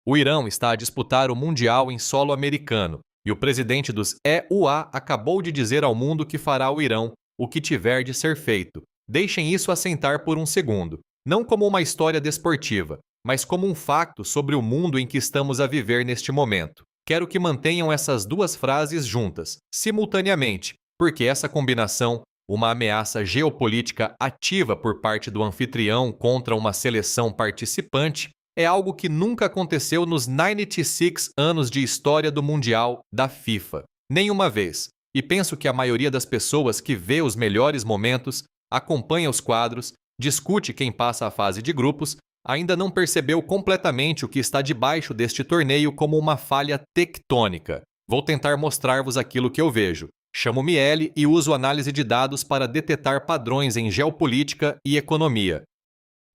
O Irão está a disputar o Mundial em solo americano, e o presidente dos EUA acabou de dizer ao mundo que fará ao Irão o que tiver de ser feito. Deixem isso assentar por um segundo, não como uma história desportiva, mas como um facto sobre o mundo em que estamos a viver neste momento. Quero que mantenham essas duas frases juntas, simultaneamente, porque essa combinação, uma ameaça geopolítica ativa por parte do anfitrião contra uma seleção participante, é algo que nunca aconteceu nos 96 anos de história do Mundial da FIFA. Nenhuma vez. E penso que a maioria das pessoas que vê os melhores momentos, acompanha os quadros, discute quem passa a fase de grupos, ainda não percebeu completamente o que está debaixo deste torneio como uma falha tectônica. Vou tentar mostrar-vos aquilo que eu vejo. Chamo Miele e uso análise de dados para detetar padrões em geopolítica e economia.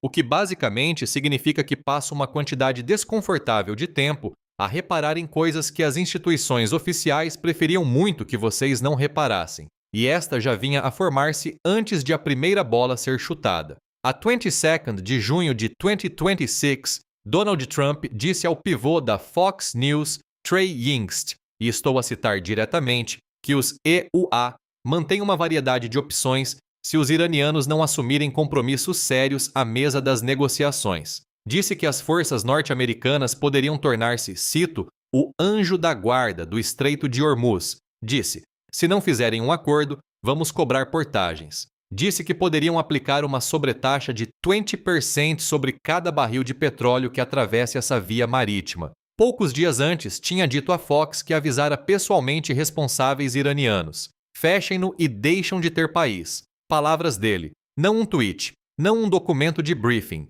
O que basicamente significa que passo uma quantidade desconfortável de tempo a reparar em coisas que as instituições oficiais preferiam muito que vocês não reparassem, e esta já vinha a formar-se antes de a primeira bola ser chutada. A 22nd de junho de 2026, Donald Trump disse ao pivô da Fox News, Trey Yingst, e estou a citar diretamente, que os EUA mantêm uma variedade de opções se os iranianos não assumirem compromissos sérios à mesa das negociações. Disse que as forças norte-americanas poderiam tornar-se, cito, o anjo da guarda do Estreito de Hormuz. Disse, se não fizerem um acordo, vamos cobrar portagens. Disse que poderiam aplicar uma sobretaxa de 20% sobre cada barril de petróleo que atravesse essa via marítima. Poucos dias antes, tinha dito à Fox que avisara pessoalmente responsáveis iranianos. Fechem-no e deixam de ter país. Palavras dele, não um tweet, não um documento de briefing.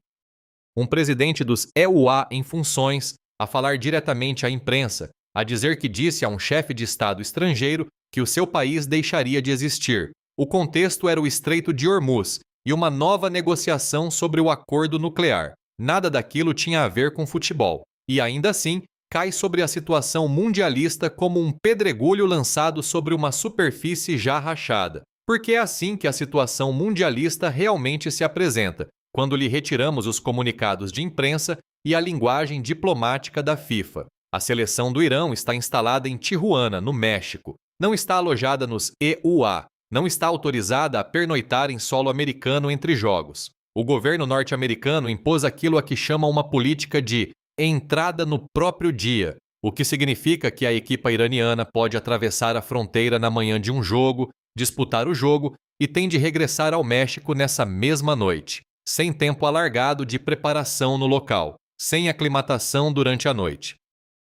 Um presidente dos EUA em funções, a falar diretamente à imprensa, a dizer que disse a um chefe de Estado estrangeiro que o seu país deixaria de existir. O contexto era o Estreito de Hormuz e uma nova negociação sobre o acordo nuclear. Nada daquilo tinha a ver com futebol. E ainda assim, cai sobre a situação mundialista como um pedregulho lançado sobre uma superfície já rachada. Porque é assim que a situação mundialista realmente se apresenta, quando lhe retiramos os comunicados de imprensa e a linguagem diplomática da FIFA. A seleção do Irão está instalada em Tijuana, no México. Não está alojada nos EUA. Não está autorizada a pernoitar em solo americano entre jogos. O governo norte-americano impôs aquilo a que chama uma política de entrada no próprio dia, o que significa que a equipa iraniana pode atravessar a fronteira na manhã de um jogo, disputar o jogo e tem de regressar ao México nessa mesma noite, sem tempo alargado de preparação no local, sem aclimatação durante a noite.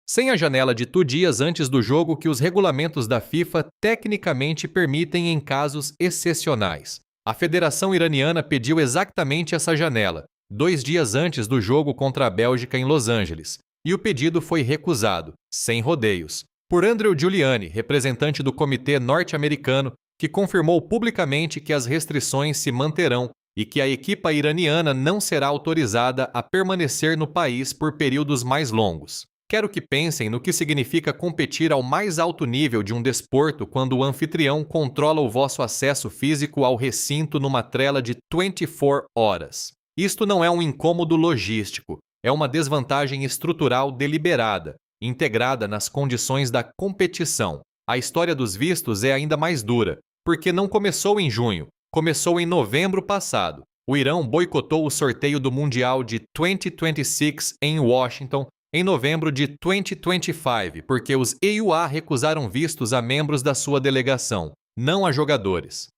Sem a janela de dias antes do jogo que os regulamentos da FIFA tecnicamente permitem em casos excepcionais. A Federação Iraniana pediu exatamente essa janela, 2 dias antes do jogo contra a Bélgica em Los Angeles, e o pedido foi recusado, sem rodeios, por Andrew Giuliani, representante do Comitê Norte-Americano, que confirmou publicamente que as restrições se manterão e que a equipa iraniana não será autorizada a permanecer no país por períodos mais longos. Quero que pensem no que significa competir ao mais alto nível de um desporto quando o anfitrião controla o vosso acesso físico ao recinto numa trela de 24 horas. Isto não é um incômodo logístico, é uma desvantagem estrutural deliberada, integrada nas condições da competição. A história dos vistos é ainda mais dura, porque não começou em junho, começou em novembro passado. O Irão boicotou o sorteio do Mundial de 2026 em Washington em novembro de 2025, porque os EUA recusaram vistos a membros da sua delegação, não a jogadores.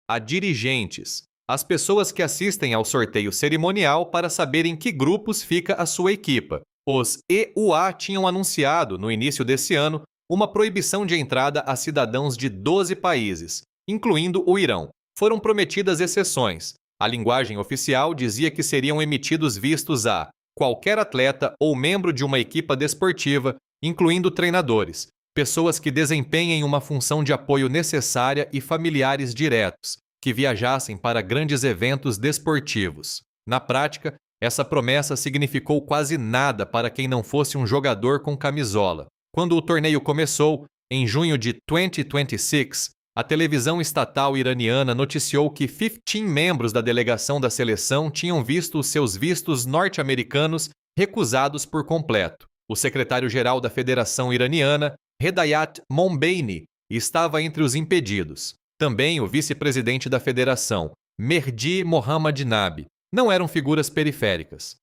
A dirigentes, as pessoas que assistem ao sorteio cerimonial para saber em que grupos fica a sua equipa. Os EUA tinham anunciado, no início desse ano, uma proibição de entrada a cidadãos de 12 países, incluindo o Irão. Foram prometidas exceções. A linguagem oficial dizia que seriam emitidos vistos a qualquer atleta ou membro de uma equipa desportiva, incluindo treinadores, pessoas que desempenhem uma função de apoio necessária e familiares diretos, que viajassem para grandes eventos desportivos. Na prática, essa promessa significou quase nada para quem não fosse um jogador com camisola. Quando o torneio começou, em junho de 2026, A televisão estatal iraniana noticiou que 15 membros da delegação da seleção tinham visto os seus vistos norte-americanos recusados por completo. O secretário-geral da Federação Iraniana, Hedayat Mombeini, estava entre os impedidos. Também o vice-presidente da federação, Mehdi Mohammadnabi, não eram figuras periféricas.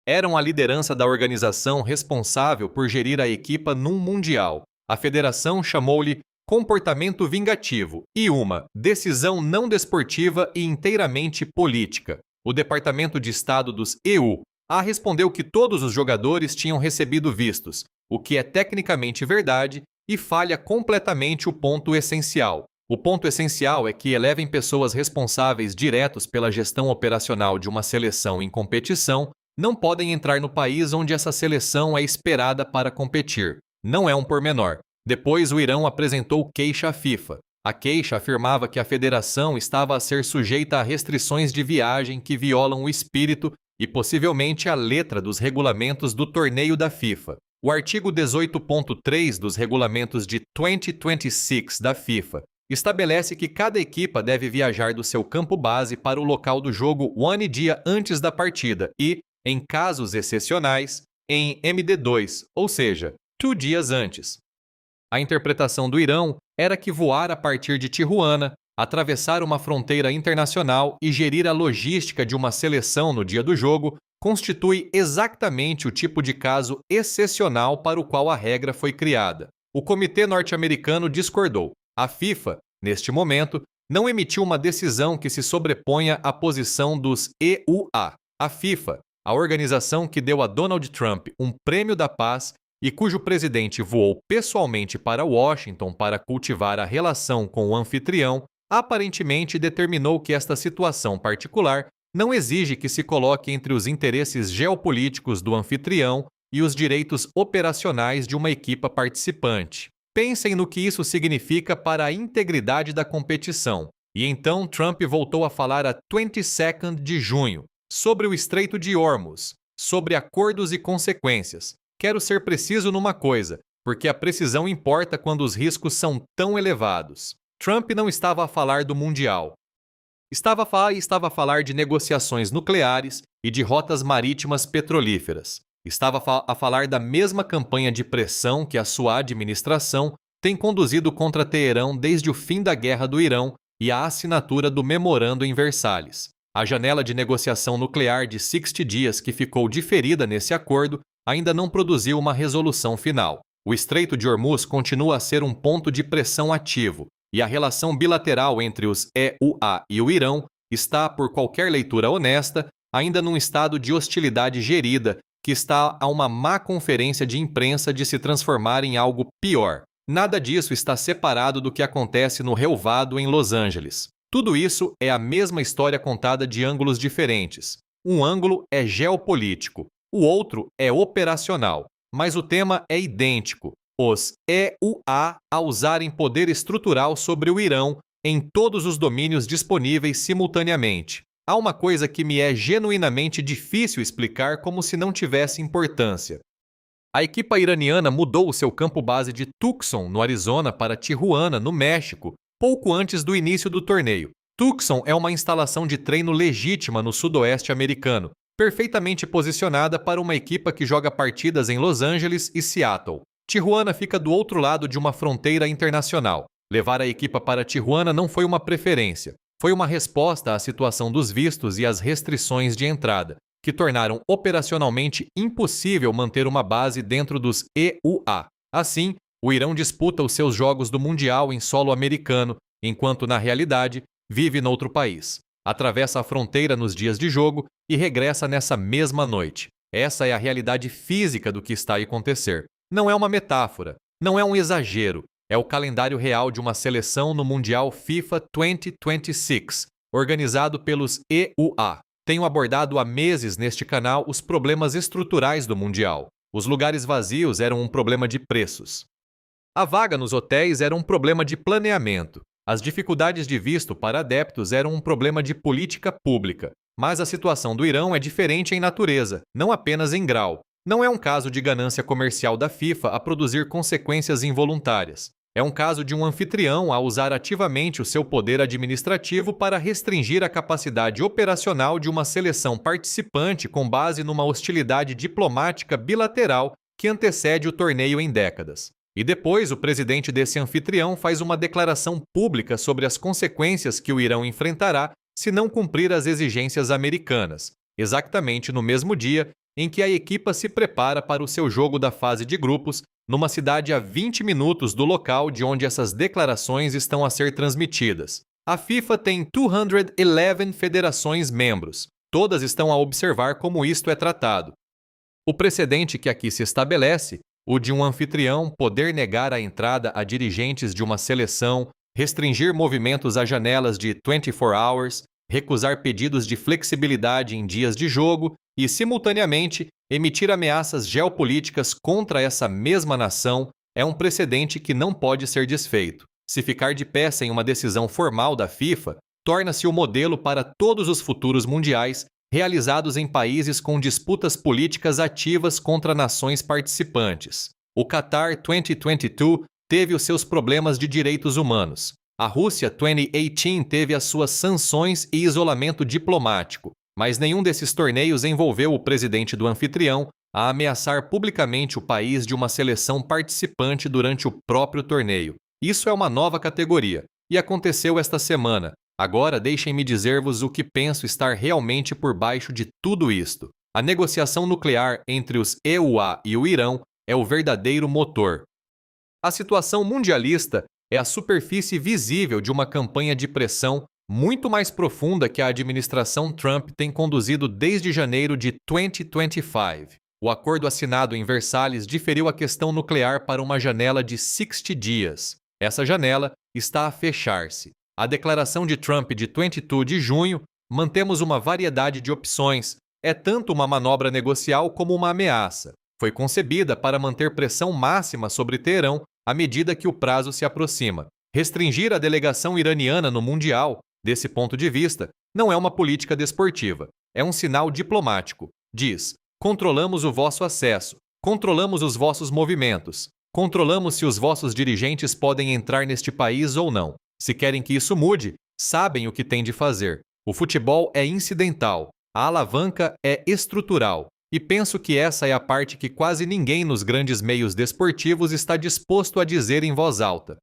Eram a liderança da organização responsável por gerir a equipa num mundial. A federação chamou-lhe comportamento vingativo e uma decisão não desportiva e inteiramente política. O Departamento de Estado dos EUA respondeu que todos os jogadores tinham recebido vistos, o que é tecnicamente verdade e falha completamente o ponto essencial. O ponto essencial é que elevem pessoas responsáveis diretos pela gestão operacional de uma seleção em competição não podem entrar no país onde essa seleção é esperada para competir. Não é um pormenor. Depois, o Irão apresentou queixa à FIFA. A queixa afirmava que a federação estava a ser sujeita a restrições de viagem que violam o espírito e possivelmente a letra dos regulamentos do torneio da FIFA. O artigo 18.3 dos regulamentos de 2026 da FIFA estabelece que cada equipa deve viajar do seu campo base para o local do jogo 1 dia antes da partida e, em casos excepcionais, em MD2, ou seja, 2 dias antes. A interpretação do Irão era que voar a partir de Tijuana, atravessar uma fronteira internacional e gerir a logística de uma seleção no dia do jogo constitui exatamente o tipo de caso excepcional para o qual a regra foi criada. O Comitê Norte-Americano discordou. A FIFA, neste momento, não emitiu uma decisão que se sobreponha à posição dos EUA. A FIFA, a organização que deu a Donald Trump um prêmio da paz e cujo presidente voou pessoalmente para Washington para cultivar a relação com o anfitrião, aparentemente determinou que esta situação particular não exige que se coloque entre os interesses geopolíticos do anfitrião e os direitos operacionais de uma equipa participante. Pensem no que isso significa para a integridade da competição. E então Trump voltou a falar a 22º de junho, sobre o Estreito de Hormuz, sobre acordos e consequências. Quero ser preciso numa coisa, porque a precisão importa quando os riscos são tão elevados. Trump não estava a falar do Mundial. Estava a falar de negociações nucleares e de rotas marítimas petrolíferas. Estava a falar da mesma campanha de pressão que a sua administração tem conduzido contra Teherão desde o fim da guerra do Irão e a assinatura do memorando em Versalhes. A janela de negociação nuclear de 60 dias que ficou diferida nesse acordo ainda não produziu uma resolução final. O Estreito de Hormuz continua a ser um ponto de pressão ativo, e a relação bilateral entre os EUA e o Irão está, por qualquer leitura honesta, ainda num estado de hostilidade gerida que está a uma má conferência de imprensa de se transformar em algo pior. Nada disso está separado do que acontece no relvado em Los Angeles. Tudo isso é a mesma história contada de ângulos diferentes. Um ângulo é geopolítico, o outro é operacional, mas o tema é idêntico. Os EUA a usarem poder estrutural sobre o Irão em todos os domínios disponíveis simultaneamente. Há uma coisa que me é genuinamente difícil explicar como se não tivesse importância. A equipa iraniana mudou o seu campo base de Tucson, no Arizona, para Tijuana, no México, pouco antes do início do torneio. Tucson é uma instalação de treino legítima no sudoeste americano, perfeitamente posicionada para uma equipa que joga partidas em Los Angeles e Seattle. Tijuana fica do outro lado de uma fronteira internacional. Levar a equipa para Tijuana não foi uma preferência, foi uma resposta à situação dos vistos e às restrições de entrada, que tornaram operacionalmente impossível manter uma base dentro dos EUA. Assim, o Irão disputa os seus jogos do Mundial em solo americano, enquanto, na realidade, vive noutro país. Atravessa a fronteira nos dias de jogo e regressa nessa mesma noite. Essa é a realidade física do que está a acontecer. Não é uma metáfora, não é um exagero, é o calendário real de uma seleção no Mundial FIFA 2026, organizado pelos EUA. Tenho abordado há meses neste canal os problemas estruturais do Mundial. Os lugares vazios eram um problema de preços. A vaga nos hotéis era um problema de planeamento. As dificuldades de visto para adeptos eram um problema de política pública. Mas a situação do Irão é diferente em natureza, não apenas em grau. Não é um caso de ganância comercial da FIFA a produzir consequências involuntárias. É um caso de um anfitrião a usar ativamente o seu poder administrativo para restringir a capacidade operacional de uma seleção participante com base numa hostilidade diplomática bilateral que antecede o torneio em décadas. E depois, o presidente desse anfitrião faz uma declaração pública sobre as consequências que o Irão enfrentará se não cumprir as exigências americanas, exatamente no mesmo dia em que a equipa se prepara para o seu jogo da fase de grupos, numa cidade a 20 minutos do local de onde essas declarações estão a ser transmitidas. A FIFA tem 211 federações membros. Todas estão a observar como isto é tratado. O precedente que aqui se estabelece, o de um anfitrião poder negar a entrada a dirigentes de uma seleção, restringir movimentos a janelas de 24 hours, recusar pedidos de flexibilidade em dias de jogo e, simultaneamente, emitir ameaças geopolíticas contra essa mesma nação é um precedente que não pode ser desfeito. Se ficar de pé sem uma decisão formal da FIFA, torna-se o modelo para todos os futuros mundiais realizados em países com disputas políticas ativas contra nações participantes. O Qatar 2022 teve os seus problemas de direitos humanos. A Rússia 2018 teve as suas sanções e isolamento diplomático, mas nenhum desses torneios envolveu o presidente do anfitrião a ameaçar publicamente o país de uma seleção participante durante o próprio torneio. Isso é uma nova categoria, e aconteceu esta semana. Agora deixem-me dizer-vos o que penso estar realmente por baixo de tudo isto. A negociação nuclear entre os EUA e o Irão é o verdadeiro motor. A situação mundialista é a superfície visível de uma campanha de pressão muito mais profunda que a administração Trump tem conduzido desde janeiro de 2025. O acordo assinado em Versalhes diferiu a questão nuclear para uma janela de 60 dias. Essa janela está a fechar-se. A declaração de Trump de 22 de junho, mantemos uma variedade de opções, é tanto uma manobra negocial como uma ameaça. Foi concebida para manter pressão máxima sobre Teherão à medida que o prazo se aproxima. Restringir a delegação iraniana no Mundial, desse ponto de vista, não é uma política desportiva, é um sinal diplomático. Diz: controlamos o vosso acesso, controlamos os vossos movimentos, controlamos se os vossos dirigentes podem entrar neste país ou não. Se querem que isso mude, sabem o que têm de fazer. O futebol é incidental, a alavanca é estrutural, e penso que essa é a parte que quase ninguém nos grandes meios desportivos está disposto a dizer em voz alta.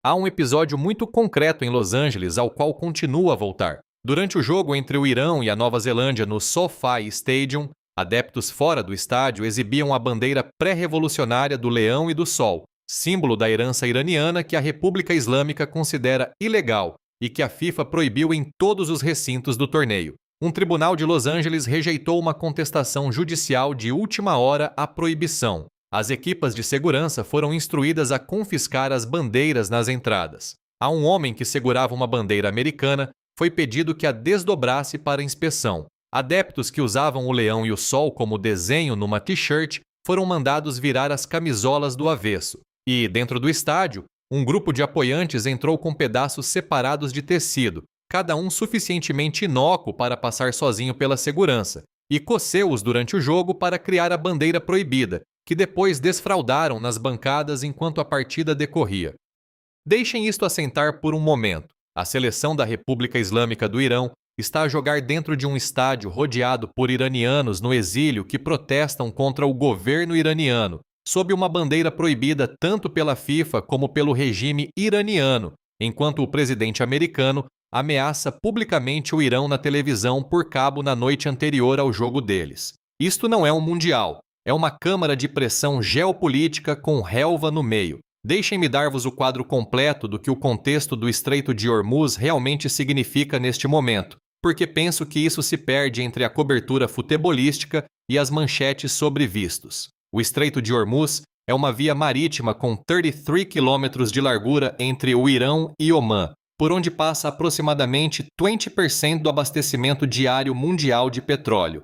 Há um episódio muito concreto em Los Angeles ao qual continuo a voltar. Durante o jogo entre o Irão e a Nova Zelândia no SoFi Stadium, adeptos fora do estádio exibiam a bandeira pré-revolucionária do leão e do sol, símbolo da herança iraniana que a República Islâmica considera ilegal e que a FIFA proibiu em todos os recintos do torneio. Um tribunal de Los Angeles rejeitou uma contestação judicial de última hora à proibição. As equipas de segurança foram instruídas a confiscar as bandeiras nas entradas. A um homem que segurava uma bandeira americana foi pedido que a desdobrasse para inspeção. Adeptos que usavam o leão e o sol como desenho numa t-shirt foram mandados virar as camisolas do avesso. E, dentro do estádio, um grupo de apoiantes entrou com pedaços separados de tecido, cada um suficientemente inócuo para passar sozinho pela segurança, e coceu-os durante o jogo para criar a bandeira proibida, que depois desfraldaram nas bancadas enquanto a partida decorria. Deixem isto assentar por um momento. A seleção da República Islâmica do Irão está a jogar dentro de um estádio rodeado por iranianos no exílio que protestam contra o governo iraniano, sob uma bandeira proibida tanto pela FIFA como pelo regime iraniano, enquanto o presidente americano ameaça publicamente o Irão na televisão por cabo na noite anterior ao jogo deles. Isto não é um mundial, é uma câmara de pressão geopolítica com relva no meio. Deixem-me dar-vos o quadro completo do que o contexto do Estreito de Hormuz realmente significa neste momento, porque penso que isso se perde entre a cobertura futebolística e as manchetes sobre vistos. O Estreito de Hormuz é uma via marítima com 33 quilômetros de largura entre o Irão e Omã, por onde passa aproximadamente 20% do abastecimento diário mundial de petróleo.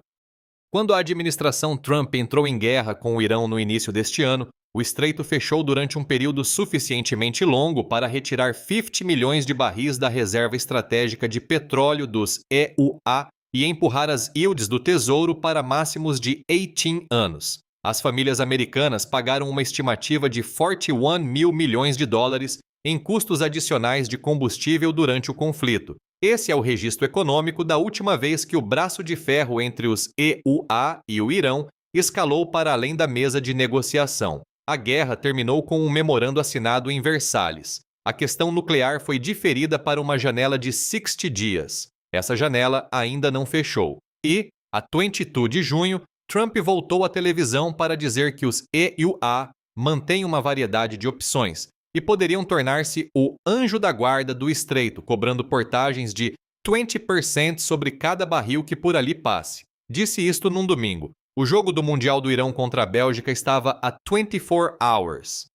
Quando a administração Trump entrou em guerra com o Irão no início deste ano, o estreito fechou durante um período suficientemente longo para retirar 50 milhões de barris da reserva estratégica de petróleo dos EUA e empurrar as yields do tesouro para máximos de 18 anos. As famílias americanas pagaram uma estimativa de 41 mil milhões de dólares em custos adicionais de combustível durante o conflito. Esse é o registro econômico da última vez que o braço de ferro entre os EUA e o Irão escalou para além da mesa de negociação. A guerra terminou com um memorando assinado em Versalhes. A questão nuclear foi diferida para uma janela de 60 dias. Essa janela ainda não fechou. E, a 22 de junho, Trump voltou à televisão para dizer que os EUA mantêm uma variedade de opções e poderiam tornar-se o anjo da guarda do estreito, cobrando portagens de 20% sobre cada barril que por ali passe. Disse isto num domingo. O jogo do Mundial do Irão contra a Bélgica estava a 24 hours.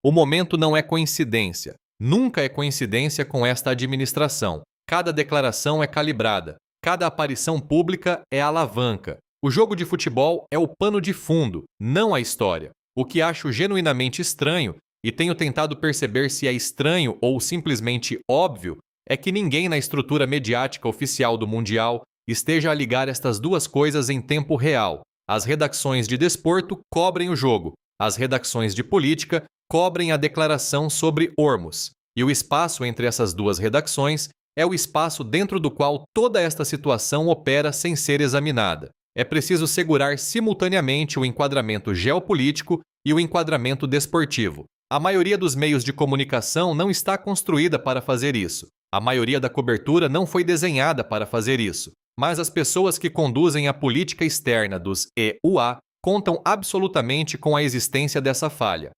O momento não é coincidência. Nunca é coincidência com esta administração. Cada declaração é calibrada. Cada aparição pública é alavanca. O jogo de futebol é o pano de fundo, não a história. O que acho genuinamente estranho, e tenho tentado perceber se é estranho ou simplesmente óbvio, é que ninguém na estrutura mediática oficial do Mundial esteja a ligar estas duas coisas em tempo real. As redações de desporto cobrem o jogo, as redações de política cobrem a declaração sobre Hormuz. E o espaço entre essas duas redações é o espaço dentro do qual toda esta situação opera sem ser examinada. É preciso segurar simultaneamente o enquadramento geopolítico e o enquadramento desportivo. A maioria dos meios de comunicação não está construída para fazer isso. A maioria da cobertura não foi desenhada para fazer isso. Mas as pessoas que conduzem a política externa dos EUA contam absolutamente com a existência dessa falha.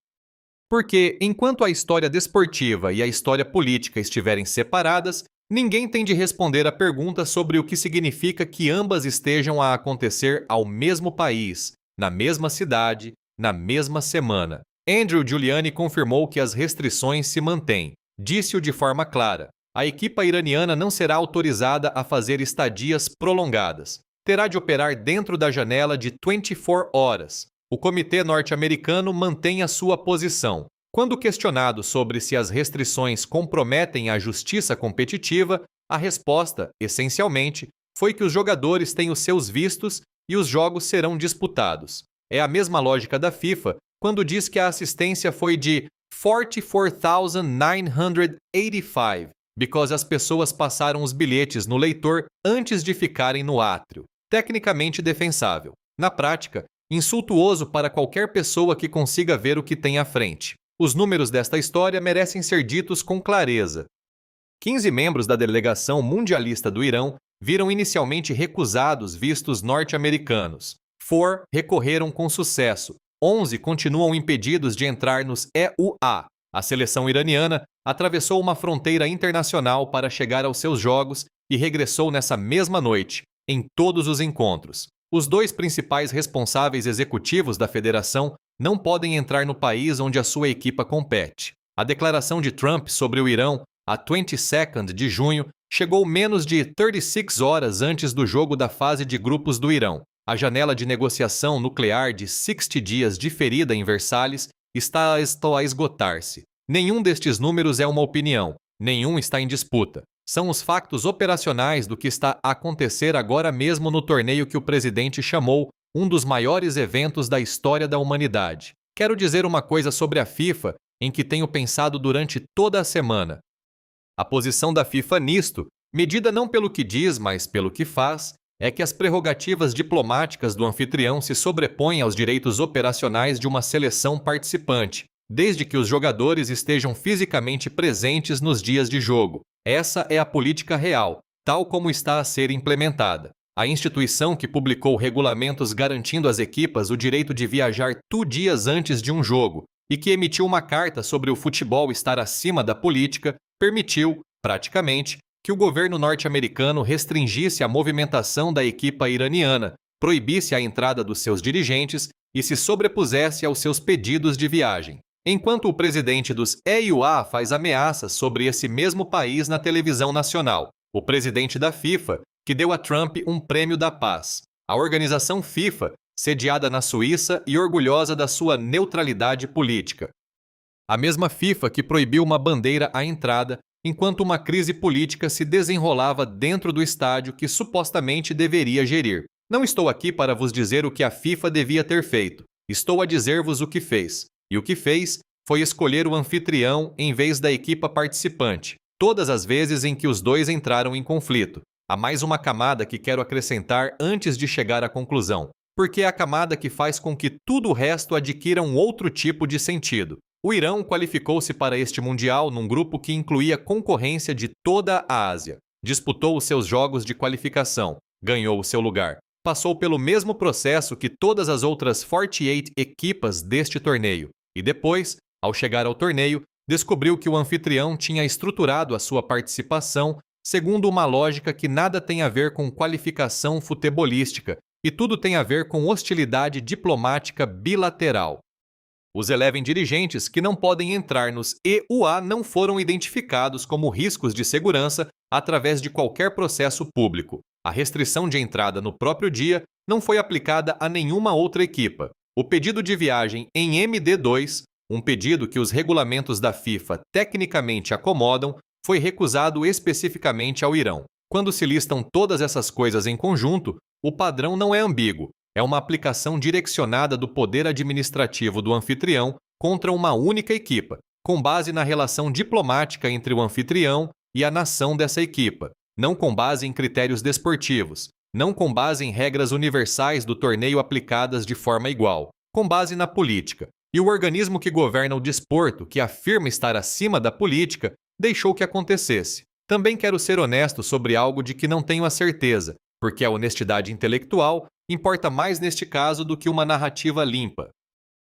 Porque, enquanto a história desportiva e a história política estiverem separadas, ninguém tem de responder a pergunta sobre o que significa que ambas estejam a acontecer ao mesmo país, na mesma cidade, na mesma semana. Andrew Giuliani confirmou que as restrições se mantêm. Disse-o de forma clara. A equipa iraniana não será autorizada a fazer estadias prolongadas. Terá de operar dentro da janela de 24 horas. O comitê norte-americano mantém a sua posição. Quando questionado sobre se as restrições comprometem a justiça competitiva, a resposta, essencialmente, foi que os jogadores têm os seus vistos e os jogos serão disputados. É a mesma lógica da FIFA quando diz que a assistência foi de 44,985, because as pessoas passaram os bilhetes no leitor antes de ficarem no átrio. Tecnicamente defensável. Na prática, insultuoso para qualquer pessoa que consiga ver o que tem à frente. Os números desta história merecem ser ditos com clareza. 15 membros da delegação mundialista do Irão viram inicialmente recusados vistos norte-americanos. 4 recorreram com sucesso. 11 continuam impedidos de entrar nos EUA. A seleção iraniana atravessou uma fronteira internacional para chegar aos seus jogos e regressou nessa mesma noite, em todos os encontros. Os dois principais responsáveis executivos da federação não podem entrar no país onde a sua equipa compete. A declaração de Trump sobre o Irão, a 22º de junho, chegou menos de 36 horas antes do jogo da fase de grupos do Irão. A janela de negociação nuclear de 60 dias diferida em Versalhes está a esgotar-se. Nenhum destes números é uma opinião, nenhum está em disputa. São os factos operacionais do que está a acontecer agora mesmo no torneio que o presidente chamou um dos maiores eventos da história da humanidade. Quero dizer uma coisa sobre a FIFA em que tenho pensado durante toda a semana. A posição da FIFA nisto, medida não pelo que diz, mas pelo que faz, é que as prerrogativas diplomáticas do anfitrião se sobrepõem aos direitos operacionais de uma seleção participante, desde que os jogadores estejam fisicamente presentes nos dias de jogo. Essa é a política real, tal como está a ser implementada. A instituição que publicou regulamentos garantindo às equipas o direito de viajar 2 dias antes de um jogo e que emitiu uma carta sobre o futebol estar acima da política, permitiu, praticamente, que o governo norte-americano restringisse a movimentação da equipa iraniana, proibisse a entrada dos seus dirigentes e se sobrepusesse aos seus pedidos de viagem. Enquanto o presidente dos EUA faz ameaças sobre esse mesmo país na televisão nacional, o presidente da FIFA, que deu a Trump um prêmio da paz. A organização FIFA, sediada na Suíça e orgulhosa da sua neutralidade política. A mesma FIFA que proibiu uma bandeira à entrada enquanto uma crise política se desenrolava dentro do estádio que supostamente deveria gerir. Não estou aqui para vos dizer o que a FIFA devia ter feito. Estou a dizer-vos o que fez. E o que fez foi escolher o anfitrião em vez da equipa participante, todas as vezes em que os dois entraram em conflito. Há mais uma camada que quero acrescentar antes de chegar à conclusão, porque é a camada que faz com que tudo o resto adquira um outro tipo de sentido. O Irão qualificou-se para este Mundial num grupo que incluía concorrência de toda a Ásia. Disputou os seus jogos de qualificação, ganhou o seu lugar. Passou pelo mesmo processo que todas as outras 48 equipas deste torneio. E depois, ao chegar ao torneio, descobriu que o anfitrião tinha estruturado a sua participação segundo uma lógica que nada tem a ver com qualificação futebolística e tudo tem a ver com hostilidade diplomática bilateral. Os 11 dirigentes que não podem entrar nos EUA não foram identificados como riscos de segurança através de qualquer processo público. A restrição de entrada no próprio dia não foi aplicada a nenhuma outra equipa. O pedido de viagem em MD2, um pedido que os regulamentos da FIFA tecnicamente acomodam, foi recusado especificamente ao Irão. Quando se listam todas essas coisas em conjunto, o padrão não é ambíguo. É uma aplicação direcionada do poder administrativo do anfitrião contra uma única equipa, com base na relação diplomática entre o anfitrião e a nação dessa equipa, não com base em critérios desportivos, não com base em regras universais do torneio aplicadas de forma igual, com base na política. E o organismo que governa o desporto, que afirma estar acima da política, deixou que acontecesse. Também quero ser honesto sobre algo de que não tenho a certeza, porque a honestidade intelectual importa mais neste caso do que uma narrativa limpa.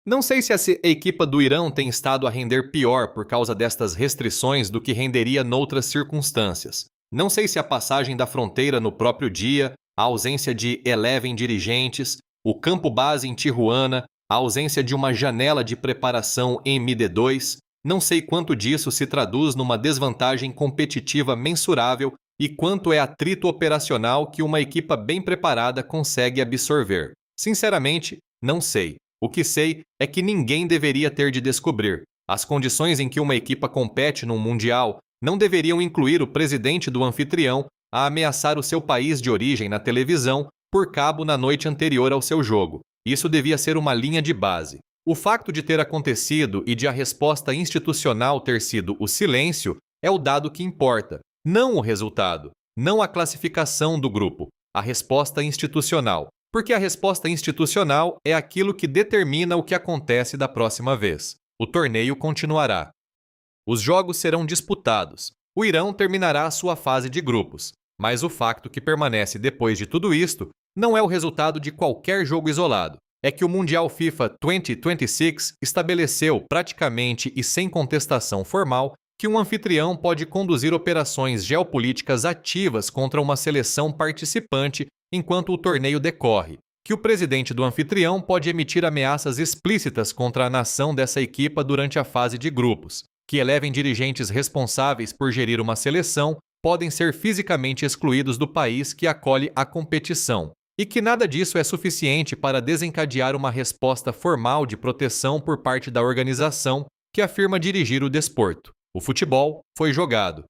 Não sei se essa equipa do Irão tem estado a render pior por causa destas restrições do que renderia noutras circunstâncias. Não sei se a passagem da fronteira no próprio dia, a ausência de 11 dirigentes, o campo base em Tijuana, a ausência de uma janela de preparação em MD2, não sei quanto disso se traduz numa desvantagem competitiva mensurável e quanto é atrito operacional que uma equipa bem preparada consegue absorver. Sinceramente, não sei. O que sei é que ninguém deveria ter de descobrir. As condições em que uma equipa compete num mundial não deveriam incluir o presidente do anfitrião a ameaçar o seu país de origem na televisão por cabo na noite anterior ao seu jogo. Isso devia ser uma linha de base. O facto de ter acontecido e de a resposta institucional ter sido o silêncio é o dado que importa, não o resultado, não a classificação do grupo, a resposta institucional, porque a resposta institucional é aquilo que determina o que acontece da próxima vez. O torneio continuará. Os jogos serão disputados. O Irão terminará a sua fase de grupos, mas o facto que permanece depois de tudo isto não é o resultado de qualquer jogo isolado. É que o Mundial FIFA 2026 estabeleceu, praticamente e sem contestação formal, que um anfitrião pode conduzir operações geopolíticas ativas contra uma seleção participante enquanto o torneio decorre, que o presidente do anfitrião pode emitir ameaças explícitas contra a nação dessa equipa durante a fase de grupos, que 11 dirigentes responsáveis por gerir uma seleção podem ser fisicamente excluídos do país que acolhe a competição, e que nada disso é suficiente para desencadear uma resposta formal de proteção por parte da organização que afirma dirigir o desporto. O futebol foi jogado.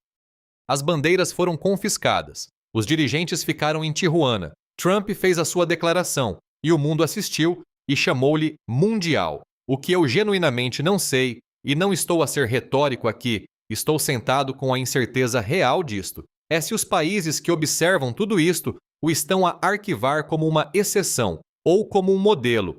As bandeiras foram confiscadas. Os dirigentes ficaram em Tijuana. Trump fez a sua declaração e o mundo assistiu e chamou-lhe Mundial. O que eu genuinamente não sei, e não estou a ser retórico aqui, estou sentado com a incerteza real disto, é se os países que observam tudo isto o estão a arquivar como uma exceção ou como um modelo,